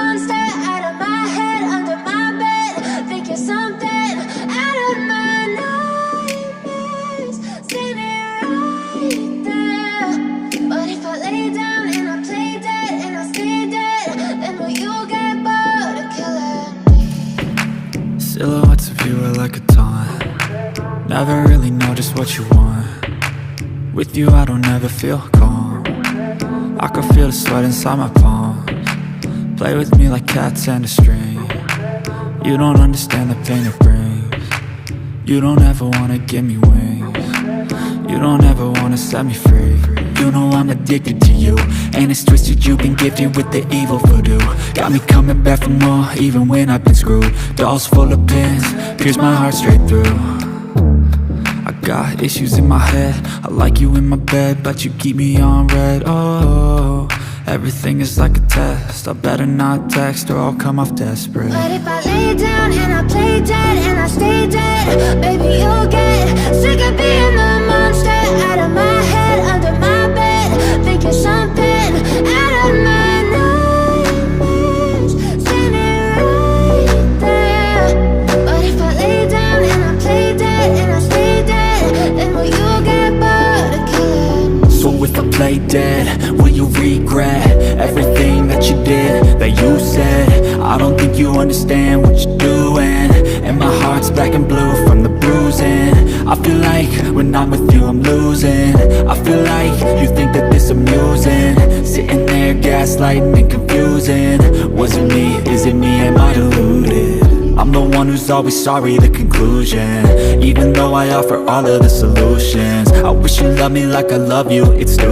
monster out of my head, under my bed, thinking something out of my nightmares, standing right there. But if I lay down and I play dead and I stay dead, then will you get bored of killing me? Silhouettes of you are like a taunt. Never really know just what you want. With you I don't ever feel calm. I can feel the sweat inside my palms. Play with me like cats and a string. You don't understand the pain it brings. You don't ever wanna give me wings. You don't ever wanna set me free. You know I'm addicted to you, and it's twisted, you've been gifted with the evil voodoo. Got me coming back for more, even when I've been screwed. Dolls full of pins, pierce my heart straight through. I got issues in my head, I like you in my bed, but you keep me on red. Oh, everything is like a test, I better not text or I'll come off desperate. But if I lay down and I play dead and I stay dead, baby you'll get sick of being the monster out of my head, under my bed, thinking something out of my nightmares, standing right there. But if I lay down and I play dead and I stay dead, then will you get bored of killing me? So if I play dead, will you regret everything that you did, that you said? I don't think you understand what you're doing, and my heart's black and blue from the bruising. I feel like when I'm with you I'm losing. I feel like you think that this amusing, sitting there gaslighting and confusing. Was it me? Is it me? Am I deluded? I'm the one who's always sorry, the conclusion. Even though I offer all of the solutions, I wish you loved me like I love you, it's stupid.